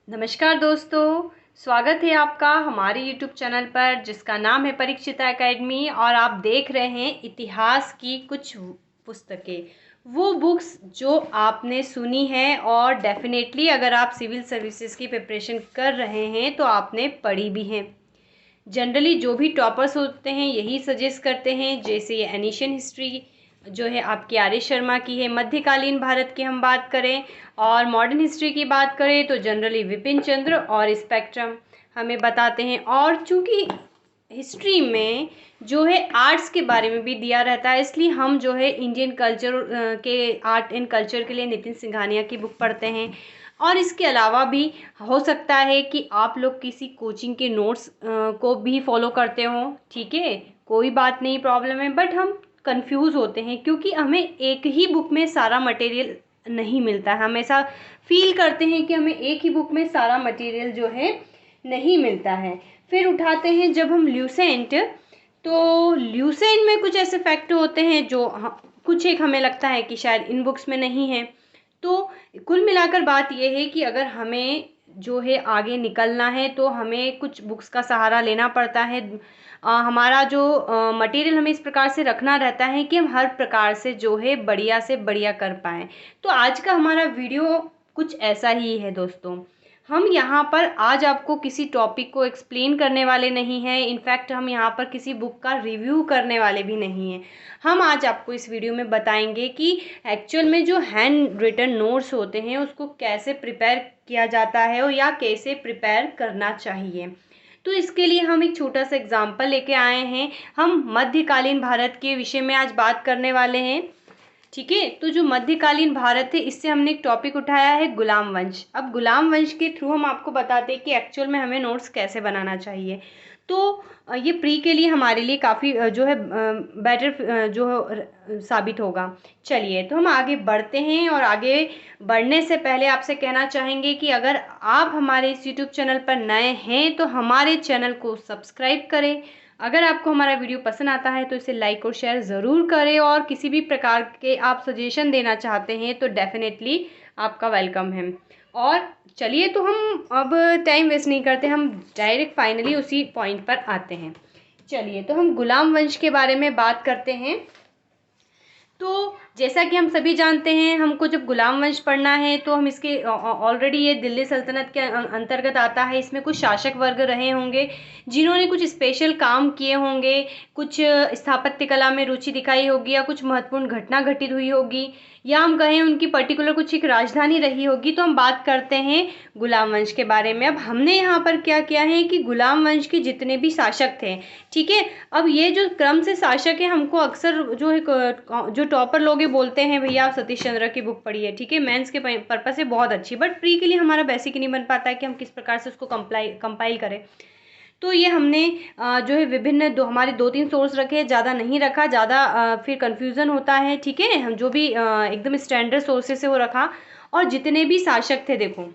नमस्कार दोस्तों, स्वागत है आपका हमारे YouTube चैनल पर जिसका नाम है परीक्षिता एकेडमी। और आप देख रहे हैं इतिहास की कुछ पुस्तकें, वो बुक्स जो आपने सुनी है और डेफिनेटली अगर आप सिविल सर्विसेज की प्रिपरेशन कर रहे हैं तो आपने पढ़ी भी हैं। जनरली जो भी टॉपर्स होते हैं यही सजेस्ट करते हैं, जैसे ये एनिशियन हिस्ट्री जो है आपकी आर एस शर्मा की है, मध्यकालीन भारत की हम बात करें और मॉडर्न हिस्ट्री की बात करें तो जनरली विपिन चंद्र और स्पेक्ट्रम हमें बताते हैं। और चूंकि हिस्ट्री में जो है आर्ट्स के बारे में भी दिया रहता है, इसलिए हम जो है इंडियन कल्चर के आर्ट एंड कल्चर के लिए नितिन सिंघानिया की बुक पढ़ते हैं। और इसके अलावा भी हो सकता है कि आप लोग किसी कोचिंग के नोट्स को भी फॉलो करते हो, ठीक है, कोई बात नहीं, प्रॉब्लम है, बट हम कंफ्यूज होते हैं क्योंकि हमें एक ही बुक में सारा मटेरियल नहीं मिलता है। हम ऐसा फील करते हैं कि हमें एक ही बुक में सारा मटेरियल जो है नहीं मिलता है। फिर उठाते हैं जब हम ल्यूसेंट, तो ल्यूसेंट में कुछ ऐसे फैक्ट होते हैं जो कुछ एक हमें लगता है कि शायद इन बुक्स में नहीं है। तो कुल मिलाकर बात यह है कि अगर हमें जो है आगे निकलना है तो हमें कुछ बुक्स का सहारा लेना पड़ता है। हमारा जो मटेरियल हमें इस प्रकार से रखना रहता है कि हम हर प्रकार से जो है बढ़िया से बढ़िया कर पाएँ। तो आज का हमारा वीडियो कुछ ऐसा ही है दोस्तों। हम यहाँ पर आज आपको किसी टॉपिक को एक्सप्लेन करने वाले नहीं हैं, इनफैक्ट हम यहाँ पर किसी बुक का रिव्यू करने वाले भी नहीं हैं। हम आज आपको इस वीडियो में बताएंगे कि एक्चुअल में जो हैंड रिटन नोट्स होते हैं उसको कैसे प्रिपेयर किया जाता है और या कैसे प्रिपेयर करना चाहिए। तो इसके लिए हम एक छोटा सा एग्जाम्पल लेके आए हैं। हम मध्यकालीन भारत के विषय में आज बात करने वाले हैं, ठीक है। तो जो मध्यकालीन भारत है इससे हमने एक टॉपिक उठाया है गुलाम वंश। अब गुलाम वंश के थ्रू हम आपको बताते हैं कि एक्चुअल में हमें नोट्स कैसे बनाना चाहिए। तो ये प्री के लिए हमारे लिए काफ़ी जो है बेटर जो साबित होगा। चलिए तो हम आगे बढ़ते हैं और आगे बढ़ने से पहले आपसे कहना चाहेंगे कि अगर आप हमारे इस यूट्यूब चैनल पर नए हैं तो हमारे चैनल को सब्सक्राइब करें। अगर आपको हमारा वीडियो पसंद आता है तो इसे लाइक और शेयर ज़रूर करें और किसी भी प्रकार के आप सजेशन देना चाहते हैं तो डेफिनेटली आपका वेलकम है। और चलिए तो हम अब टाइम वेस्ट नहीं करते, हम डायरेक्ट फाइनली उसी पॉइंट पर आते हैं। चलिए तो हम गुलाम वंश के बारे में बात करते हैं। तो जैसा कि हम सभी जानते हैं, हमको जब गुलाम वंश पढ़ना है तो हम इसके ऑलरेडी ये दिल्ली सल्तनत के अंतर्गत आता है। इसमें कुछ शासक वर्ग रहे होंगे जिन्होंने कुछ स्पेशल काम किए होंगे, कुछ स्थापत्य कला में रुचि दिखाई होगी या कुछ महत्वपूर्ण घटना घटित हुई होगी या हम कहें उनकी पर्टिकुलर कुछ एक राजधानी रही होगी। तो हम बात करते हैं गुलाम वंश के बारे में। अब हमने यहाँ पर क्या किया है कि गुलाम वंश के जितने भी शासक थे, ठीक है, अब ये जो क्रम से शासक है हमको अक्सर जो है जो टॉपर लोग बोलते हैं भैया आप सतीश चंद्र की बुक पढ़िए, ठीक है, मेंस के पर्पस से बहुत अच्छी, बट प्री के लिए हमारा बेसिक नहीं बन पाता है कि हम किस प्रकार से उसको कंपाइल करें। तो ये हमने जो है विभिन्न हमारे 2-3 सोर्स रखे, ज़्यादा नहीं रखा, ज़्यादा फिर कन्फ्यूज़न होता है, ठीक है। हम जो भी एकदम स्टैंडर्ड सोर्सेस से वो रखा। और जितने भी शासक थे देखो,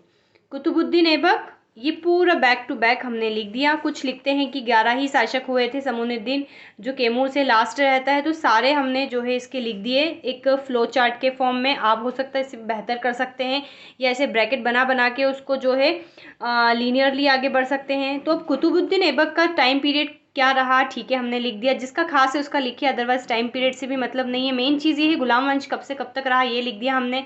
कुतुबुद्दीन ऐबक, ये पूरा बैक टू बैक हमने लिख दिया। कुछ लिखते हैं कि 11 ही शासक हुए थे, समूनुद्दीन जो कैमूर से लास्ट रहता है, तो सारे हमने जो है इसके लिख दिए एक फ्लो चार्ट के फॉर्म में। आप हो सकता है इसे बेहतर कर सकते हैं या ऐसे ब्रैकेट बना बना के उसको जो है लीनियरली आगे बढ़ सकते हैं। तो अब कुतुबुद्दीन ऐबक का टाइम पीरियड क्या रहा, ठीक है, हमने लिख दिया। जिसका खास है उसका लिखिए, अदरवाइज टाइम पीरियड से भी मतलब नहीं है। मेन चीज़ ये है गुलाम वंश कब से कब तक रहा, ये लिख दिया हमने।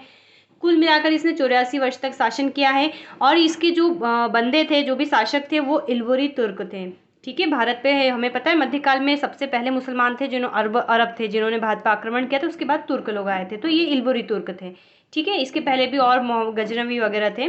कुल मिलाकर इसने 84 वर्ष तक शासन किया है। और इसके जो बंदे थे, जो भी शासक थे, वो इल्वरी तुर्क थे, ठीक है। भारत पे है, हमें पता है मध्यकाल में सबसे पहले मुसलमान थे जिन्होंने अरब थे जिन्होंने भारत पर आक्रमण किया था, उसके बाद तुर्क लोग आए थे, तो ये इल्वरी तुर्क थे, ठीक है। इसके पहले भी और गजनवी वगैरह थे।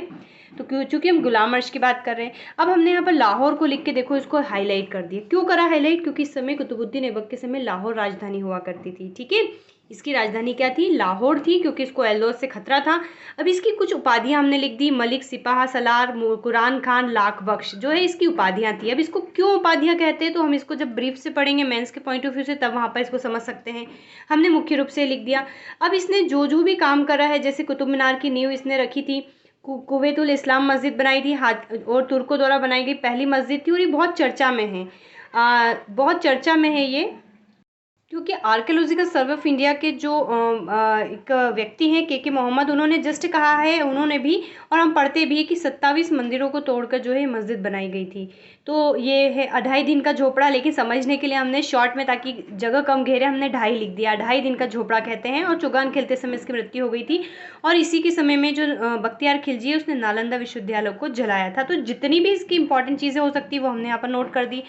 तो चूंकि हम गुलाम अर्श की बात कर रहे हैं, अब हमने यहाँ पर लाहौर को लिख के देखो इसको हाईलाइट कर दिया। क्यों करा हाईलाइट? क्योंकि इस समय कुतुबुद्दीन ऐबक के समय लाहौर राजधानी हुआ करती थी, ठीक है। इसकी राजधानी क्या थी? लाहौर थी, क्योंकि इसको एल्दोस से खतरा था। अब इसकी कुछ उपाधियां हमने लिख दी, मलिक, सिपाहा सलार, कुरान खान, लाख बख्श, जो है इसकी उपाधियां थी। अब इसको क्यों उपाधियां कहते हैं तो हम इसको जब ब्रीफ से पढ़ेंगे मेंस के पॉइंट ऑफ व्यू से, तब वहाँ पर इसको समझ सकते हैं। हमने मुख्य रूप से लिख दिया। अब इसने जो जो भी काम करा है, जैसे कुतुब मीनार की नींव इसने रखी थी, कुवैतुल इस्लाम मस्जिद बनाई थी, और तुर्कों द्वारा बनाई गई पहली मस्जिद थी, और ये बहुत चर्चा में है, बहुत चर्चा में है ये। क्योंकि आर्कियोलॉजिकल सर्वे ऑफ इंडिया के जो एक व्यक्ति हैं के मोहम्मद, उन्होंने जस्ट कहा है, उन्होंने भी और हम पढ़ते भी है कि 27 मंदिरों को तोड़कर जो है मस्जिद बनाई गई थी। तो ये है 2.5 दिन का झोपड़ा, लेकिन समझने के लिए हमने शॉर्ट में, ताकि जगह कम घेरे, हमने 2.5 लिख दिया। 2.5 दिन का झोपड़ा कहते हैं, और चुगान खेलते समय इसकी मृत्यु हो गई थी। और इसी के समय में जो बख्तियार खिलजी है, उसने नालंदा विश्वविद्यालय को जलाया था। तो जितनी भी इसकी इंपॉर्टेंट चीज़ें हो सकती है वो हमने यहाँ पर नोट कर दी।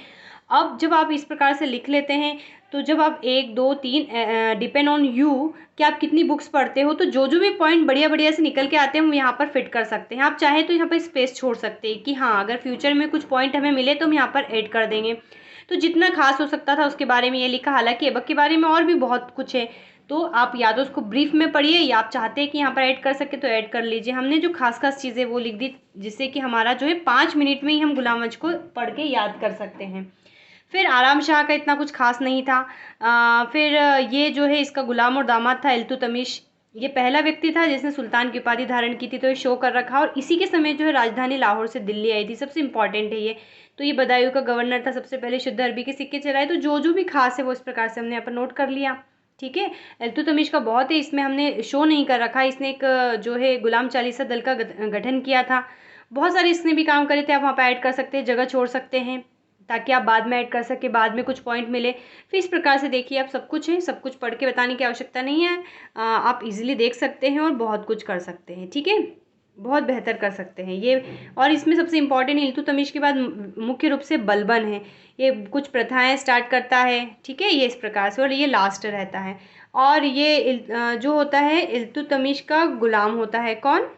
अब जब आप इस प्रकार से लिख लेते हैं, तो जब आप 1 2 3 डिपेंड ऑन यू कि आप कितनी बुक्स पढ़ते हो, तो जो जो भी पॉइंट बढ़िया बढ़िया से निकल के आते हैं हम यहाँ पर फिट कर सकते हैं। आप चाहें तो यहाँ पर स्पेस छोड़ सकते हैं कि हाँ, अगर फ्यूचर में कुछ पॉइंट हमें मिले तो हम यहाँ पर ऐड कर देंगे। तो जितना खास हो सकता था उसके बारे में ये लिखा। हालांकि ऐबक के बारे में और भी बहुत कुछ है, तो आप या तो उसको ब्रीफ में पढ़िए, या आप चाहते हैं कि यहाँ पर ऐड कर सके तो ऐड कर लीजिए। हमने जो खास खास चीज़ें वो लिख दी, जिससे कि हमारा जो है 5 मिनट में ही हम गुलाम वंश को पढ़ के याद कर सकते हैं। फिर आराम शाह का इतना कुछ खास नहीं था। फिर ये जो है इसका गुलाम और दामाद था इल्तुतमिश। ये पहला व्यक्ति था जिसने सुल्तान की उपाधि धारण की थी, तो ये शो कर रखा। और इसी के समय जो है राजधानी लाहौर से दिल्ली आई थी, सबसे इंपॉर्टेंट है ये। तो ये बदायूं का गवर्नर था, सबसे पहले शुद्ध अरबी के सिक्के चलाए। तो जो जो भी खास है वो इस प्रकार से हमने यहाँ पर नोट कर लिया। ठीक है, इल्तुतमिश का बहुत है, इसमें हमने शो नहीं कर रखा। इसने एक जो है गुलाम चालीसा दल का गठन किया था। बहुत सारे इसने भी काम करे थे, आप वहाँ पर ऐड कर सकते हैं, जगह छोड़ सकते हैं ताकि आप बाद में ऐड कर सके, बाद में कुछ पॉइंट मिले। फिर इस प्रकार से देखिए, आप सब कुछ है, सब कुछ पढ़ के बताने की आवश्यकता नहीं है। आप इजीली देख सकते हैं और बहुत कुछ कर सकते हैं। ठीक है, बहुत बेहतर कर सकते हैं ये। और इसमें सबसे इम्पॉर्टेंट इल्तुतमिश के बाद मुख्य रूप से बलबन है। ये कुछ प्रथाएं स्टार्ट करता है। ठीक है, ये इस प्रकार से, और ये लास्ट रहता है। और ये जो होता है इल्तुतमिश का गुलाम होता है कौन?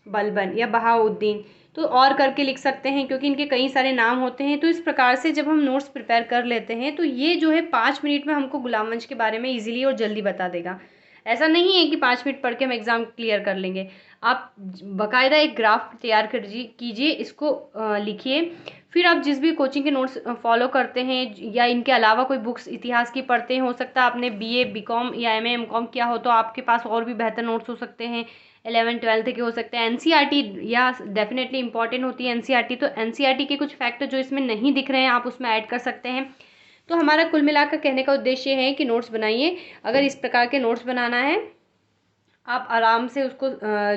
बलबन या बहाउद्दीन। तो और करके लिख सकते हैं, क्योंकि इनके कई सारे नाम होते हैं। तो इस प्रकार से जब हम नोट्स प्रिपेयर कर लेते हैं, तो ये जो है 5 मिनट में हमको गुलाम वंश के बारे में इजीली और जल्दी बता देगा। ऐसा नहीं है कि 5 मिनट पढ़ के हम एग्ज़ाम क्लियर कर लेंगे। आप बाकायदा एक ग्राफ तैयार कीजिए, इसको लिखिए। फिर आप जिस भी कोचिंग के नोट्स फॉलो करते हैं, या इनके अलावा कोई बुक्स इतिहास की पढ़ते हैं, हो सकता है आपने BA BCom या MA MCom किया हो, तो आपके पास और भी बेहतर नोट्स हो सकते हैं। 11 12 के हो सकते हैं। NCERT या डेफिनेटली इंपॉर्टेंट होती है NCERT। तो NCERT के कुछ फैक्ट जो इसमें नहीं दिख रहे हैं, आप उसमें ऐड कर सकते हैं। तो हमारा कुल मिलाकर कहने का उद्देश्य है कि नोट्स बनाइए। अगर इस प्रकार के नोट्स बनाना है, आप आराम से उसको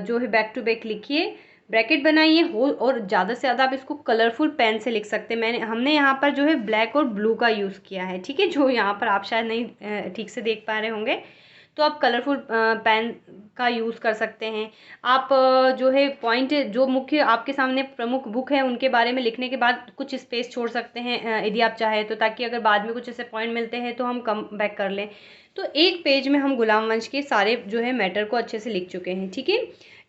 जो है बैक टू बैक लिखिए, ब्रैकेट बनाइए हो, और ज़्यादा से ज़्यादा आप इसको कलरफुल पेन से लिख सकते हैं। हमने यहाँ पर जो है ब्लैक और ब्लू का यूज़ किया है। ठीक है, जो यहाँ पर आप शायद नहीं ठीक से देख पा रहे होंगे, तो आप कलरफुल पेन का यूज़ कर सकते हैं। आप जो है पॉइंट, जो मुख्य आपके सामने प्रमुख बुक है उनके बारे में लिखने के बाद कुछ स्पेस छोड़ सकते हैं यदि आप चाहें तो, ताकि अगर बाद में कुछ ऐसे पॉइंट मिलते हैं तो हम कम बैक कर लें। तो एक पेज में हम गुलाम वंश के सारे जो है मैटर को अच्छे से लिख चुके हैं। ठीक है,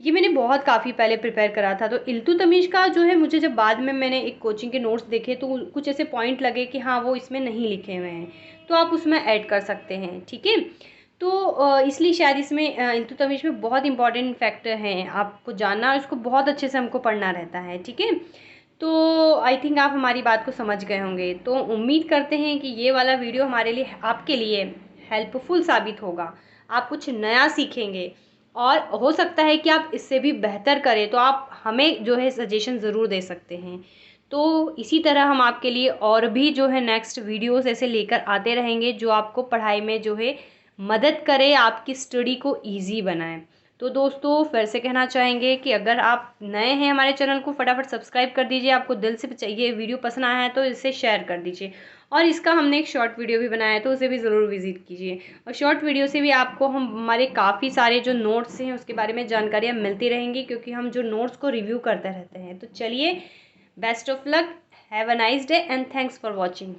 ये मैंने बहुत काफ़ी पहले प्रिपेयर करा था। तो इल्तुतमिश का जो है, मुझे जब बाद में मैंने एक कोचिंग के नोट्स देखे तो कुछ ऐसे पॉइंट लगे कि हाँ, वो इसमें नहीं लिखे हुए हैं, तो आप उसमें ऐड कर सकते हैं। ठीक है, तो इसलिए शायद इसमें इल्तुतमिश में बहुत इंपॉर्टेंट फैक्टर हैं आपको जानना, और इसको बहुत अच्छे से हमको पढ़ना रहता है। ठीक है, तो आई थिंक आप हमारी बात को समझ गए होंगे। तो उम्मीद करते हैं कि ये वाला वीडियो हमारे लिए, आपके लिए हेल्पफुल साबित होगा। आप कुछ नया सीखेंगे, और हो सकता है कि आप इससे भी बेहतर करें, तो आप हमें जो है सजेशन ज़रूर दे सकते हैं। तो इसी तरह हम आपके लिए और भी जो है नेक्स्ट वीडियोस ऐसे लेकर आते रहेंगे, जो आपको पढ़ाई में जो है मदद करे, आपकी स्टडी को ईजी बनाए। तो दोस्तों, फिर से कहना चाहेंगे कि अगर आप नए हैं हमारे चैनल को, फटाफट सब्सक्राइब कर दीजिए। आपको दिल से चाहिए वीडियो पसंद आया है तो इसे शेयर कर दीजिए। और इसका हमने एक शॉर्ट वीडियो भी बनाया है, तो उसे भी ज़रूर विजिट कीजिए। और शॉर्ट वीडियो से भी आपको हमारे काफ़ी सारे जो नोट्स हैं उसके बारे में जानकारियाँ मिलती रहेंगी, क्योंकि हम जो नोट्स को रिव्यू करते रहते हैं। तो चलिए, best of luck, have a nice day, and thanks for watching.